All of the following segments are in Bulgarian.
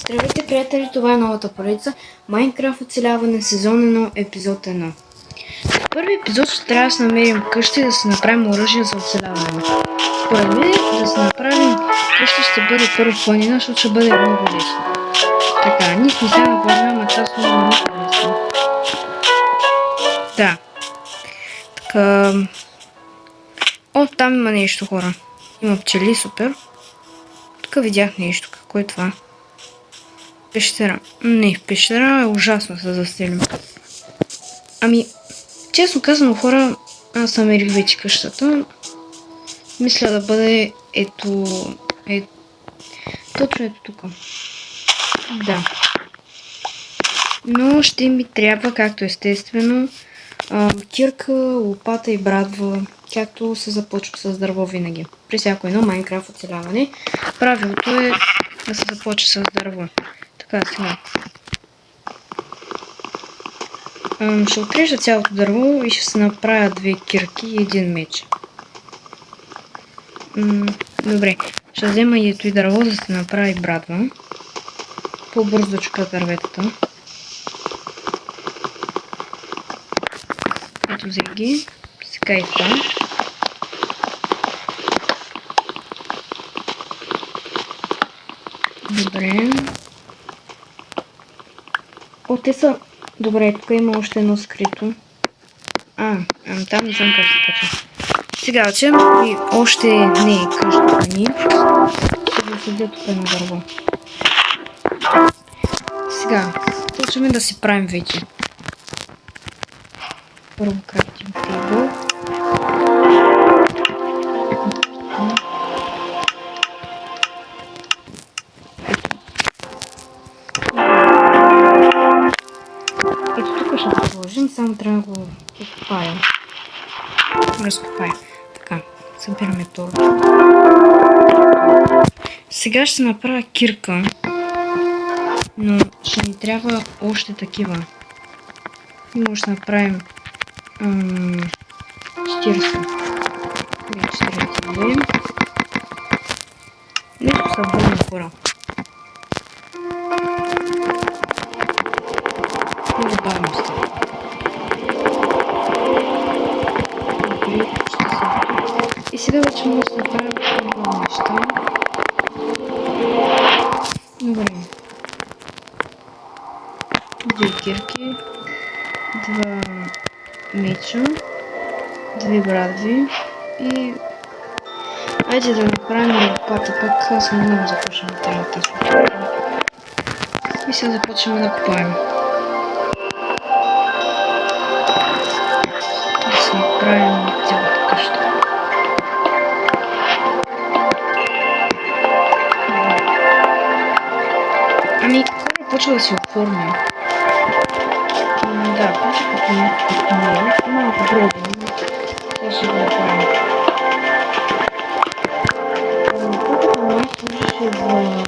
Здравейте, приятели! Това е новата поредица Майнкрафт оцеляване сезон 1, епизод 1. В първи епизод ще трябва да се намерим къща и да се направим оръжие за оцеляване. Според мен да се направим къща ще бъде първо планина, защото ще бъде много лесно. Така, ние сме сега на планина, ама част много лесно. Да. Така... О, там има нещо, хора. Има пчели, супер. Тук видях нещо. Какво е това? Пещера. Не, пещера е ужасно се застрелим. Ами, честно казано, хора, аз намерих вече къщата. Мисля да бъде точно ето тук. Да. Но ще ми трябва, както естествено, кирка, лопата и брадва, както се започва с дърво винаги. При всяко едно Майнкрафт оцеляване. Правилото е да се започва с дърво. Така, сега. Ще отрежа цялото дърво и ще се направя 2 кирки и 1 меч. Добре, ще взема и ето и дърво, за да се направи брадва. По-бързо да чука дърветата. Ето взех ги. Сега и това. Добре. О, те са... Добре, тук има още едно скрито. Там не знам как се кача. Сега вече и още не е къщата ни. Ще го седя тук на дърво. Сега, почваме да си правим вече. Първо крафтим тейбъл. Ето тук ще го сложим, само трябва да го откопая. Разкопая. Така, събираме торча. Сега ще направя кирка, но ще ни трябва още такива. Може да направим 40. 42. Нещо са болно хора. Много бавно става. И сега вече може да направим много неща. Добре. 2 кирки, 2 меча, 2 брадви и... Айде да направим лопата, пък аз не знам започвам да трябва да случва. И сега започваме да копаем. Да се направим цялата къща. Ами, почва да си оформя. Да, почва като някакво не. Малко пробвам. Сега ще го направим. Първото не служеше за...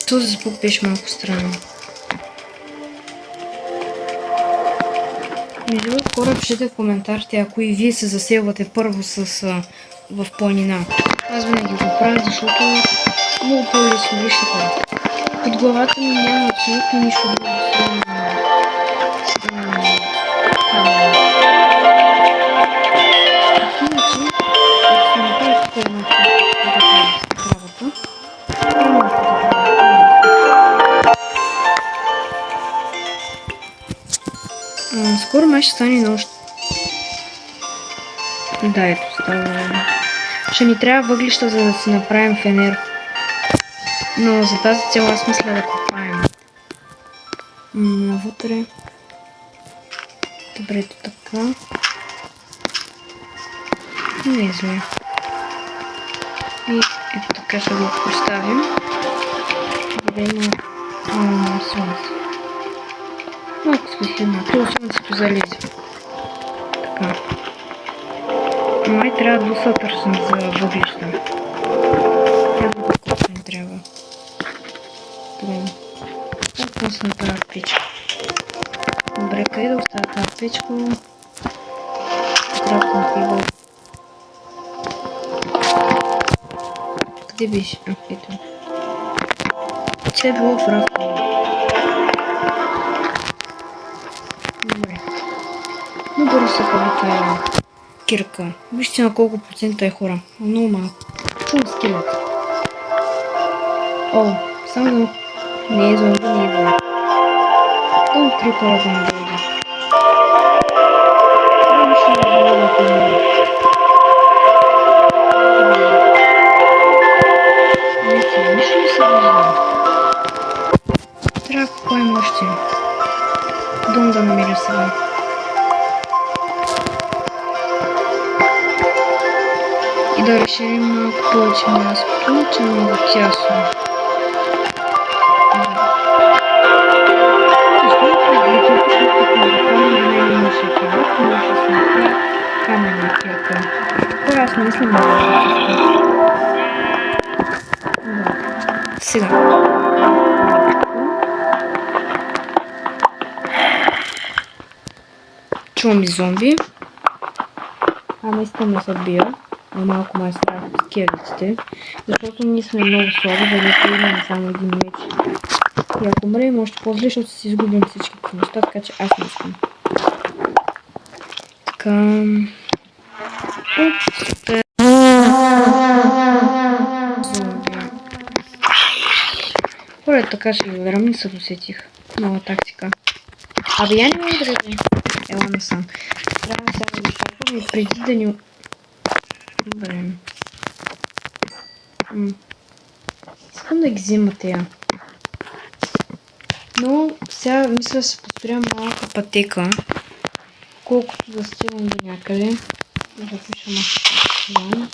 Този звук беше малко странен. Между другото, хора, пишете в коментарите, ако и вие се заселвате първо в планина. Аз винаги го правя, защото много по-лесно. Вижте хора. Под главата ми няма абсолютно нищо друго. Иначе, ако се направи тук една правата, скоро май ще стане нощ. Да, ето става. Ще ни трябва въглища, за да си направим фенер. Но за тази цел аз мисля да копаем. Навътре. Добре, ето така. Не е зле. И ето така ще го поставим. За да има слънце. Малко светлина. Това слънцето залезе. Така. Май трябва да се търсим за въглища. Трябва да колко не трябва. Добре. Какво се направя печка? Добре, къде да оставя тази печка? Крафтим Къде беше? Ето. Тя е било в рафта. Добре. Но бързо се прави тая кирка. Вижте на колко процента е хора. Много малко. Чувам скелет. О, само да... Не е зомби, не е война. Долу крипъра да не дойде. Трябва ще да дойде да помня. Нищо не се вижда. Трябва да купаем още. Дом да намеря сега. И да разширим малко повече мястото, че е много тясно. Каменна кирка. Хора, аз не мислям да сега. Чувам и зомби. Ама искам да се бия. Но малко ме е страх от скелетите. Защото ние сме много слаби, защото имаме само един меч. И ако умрем, още по-зле, защото си изгубим всичките неща, така че аз не искам. Така... Супер. Зомби. Хора, така ще ви ударам, не се досетих. Нова тактика. Абе, я не мога да гледам. Ела насам. Трябва сега да шапвам и преди да ни... Добре. Искам да ги взема тея. Но сега мисля да се построя малка пътека. Колкото да стигам до някъде. Да запиша малко.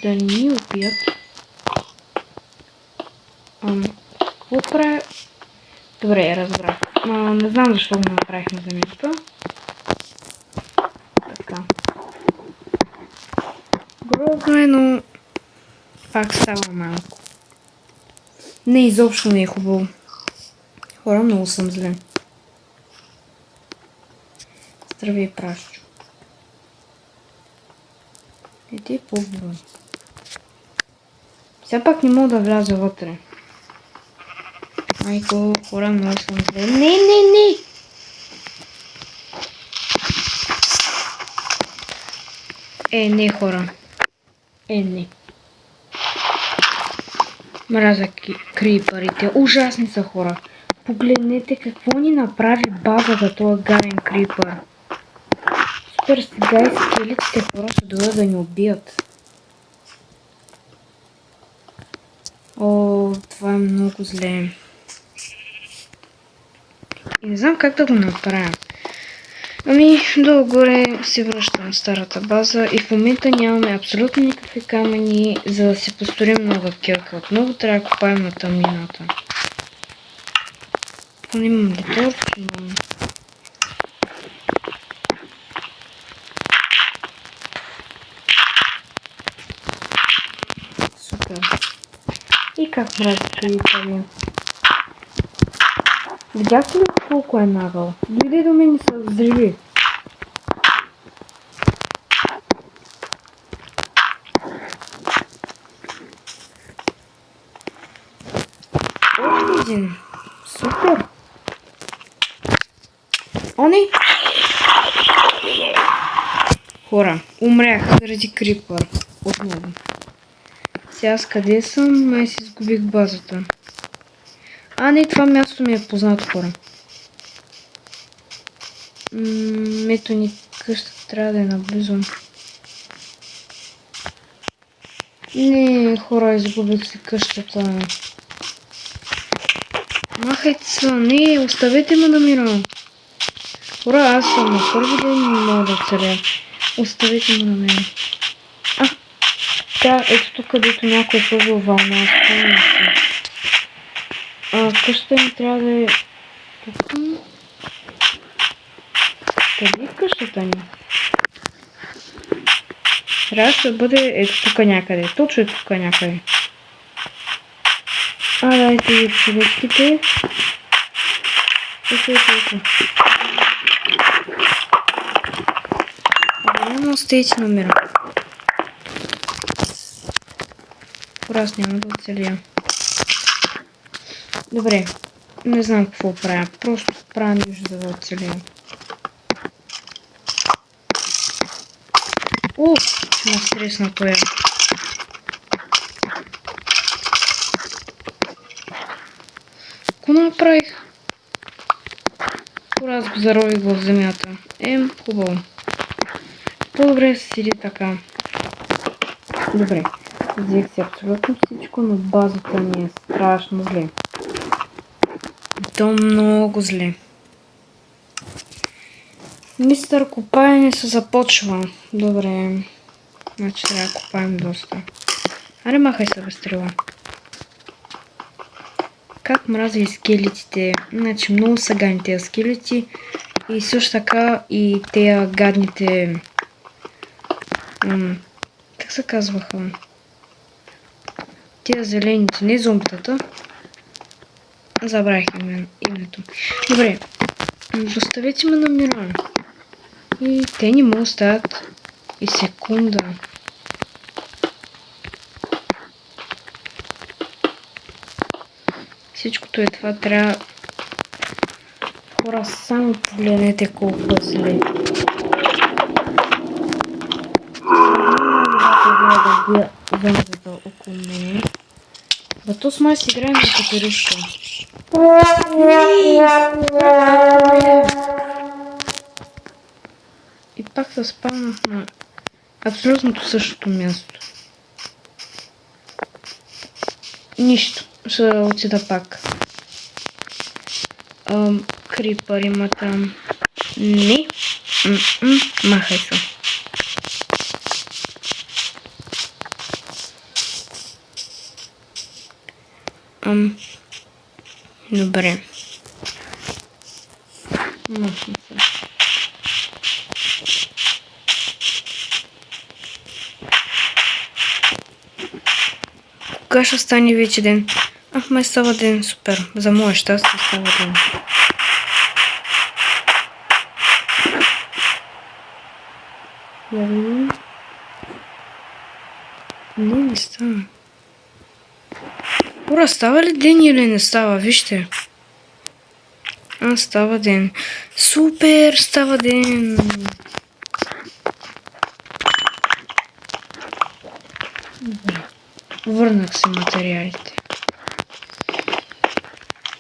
Да не ни убият. Какво правя? Добре, разбрах. Не знам защо го направихме за място. Така. Грозно е, но пак става малко. Не, изобщо не е хубаво. Хора, много съм зле. Здравей, пращу. Иди по-бързо. Сега пак не мога да вляза вътре. Майко, хора, много съм зле. Не! Не, хора. Не. Мразя крипърите. Ужасни са, хора. Погледнете какво ни направи базата този гаден крипър. Супер сега и скелетите хора ще дойдат да ни убият. О, това е много зле. И не знам как да го направя. Ами, долу-горе се връщам в старата база и в момента нямаме абсолютно никакви камъни, за да си построим нова кирка. Отново трябва да копаем на тъмнината. Имам ли торч? Имам. Супер. И как мразя крипъри? Видяхте ли колко е нагъл? Дойде до мен и се взриви. Още един. Супер. Они? Хора, умрях заради крипър. Отново. Сега с къде съм? Май си изгубих базата. Не, това място ми е познато, хора. Ето ни къщата трябва да е наблизо. Не, хора, изгубих си къщата. Махайте се, не, оставете ме да мира. Хора, аз съм на първи ден и не мога да оцеля. Оставете ме на мен. Да, ето тук, където някой е сложил вълна. Спомням се. Къщата ми трябва да е тук. Къде е къщата ни? Трябва да бъде ето тук някъде. Точно е тук някъде. Дайте ви човечките. Ето. Няма остейте намирам. Раз няма да оцелия. Добре. Не знам какво правя. Просто правя нещо да оцелия. Ще ме стресна тоя. Какво направих? Раз го зарових в земята. Хубаво. По-добре се седи така. Добре. Взех си абсолютно всичко, но базата ми е страшно зле. То много зле. Мистер копаене се започва. Добре. Значи трябва да копаем доста. Аре, махай се, безстрела. Как мразя скелетите. Значи много са гадни тези скелети. И също така и тези гадните... как се казваха? Тези зелените, не зомбитата. Забравих името. Добре. Доставете ме на мира. И те не могат оставят и секунда. Всичкото е това, трябва... Хора, само погледнете колко е зле. Да бия зомбите около мене. Зато с май си играем на катерище. И пак се спавнах на абсолютно същото място. Нищо. Ще отида пак. Крипър има там. Не. Махай се. Добре. Махай се. Кога ще стане вече ден? Май става ден, супер. За мое щастие става ден. Не става. Ура, става ли ден или не става? Вижте. Става ден. Супер, става ден. Върнах се материалите.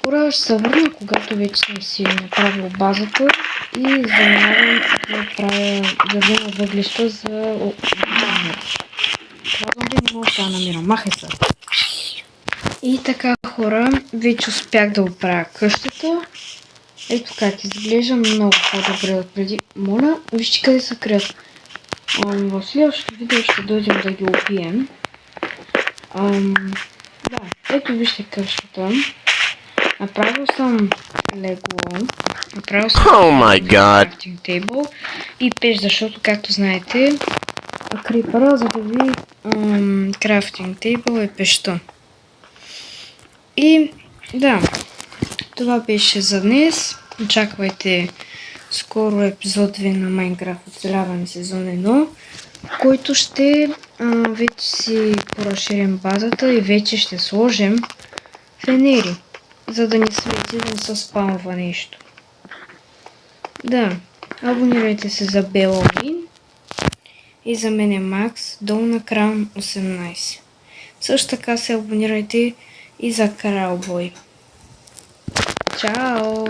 Ура, ще се върна, когато вече съм си направил базата и заминавам да правя да взема въглища за намира. Това зомби не мога да намирам. Махай се. И така, хора, вече успях да оправя къщата. Ето как изглежда много по-добре от преди. Моля, вижте къде се крият. В следващото видео ще дойдем да ги убием. Да, ето вижте къщата. Направил съм легло. Направил съм крафтинг тейбъл и пеш, защото, както знаете, крипъра забави крафтинг тейбъл и пеща. И да, това беше за днес. Очаквайте скоро епизод 2 на Майнкрафт оцеляване сезон 1, който ще вече си поразширим базата и вече ще сложим фенери, за да ни свети, да не се спамва нещо. Да, абонирайте се за Беловин и за мен е Макс, долна кран 18. Също така се абонирайте и за Кралбой. Чао!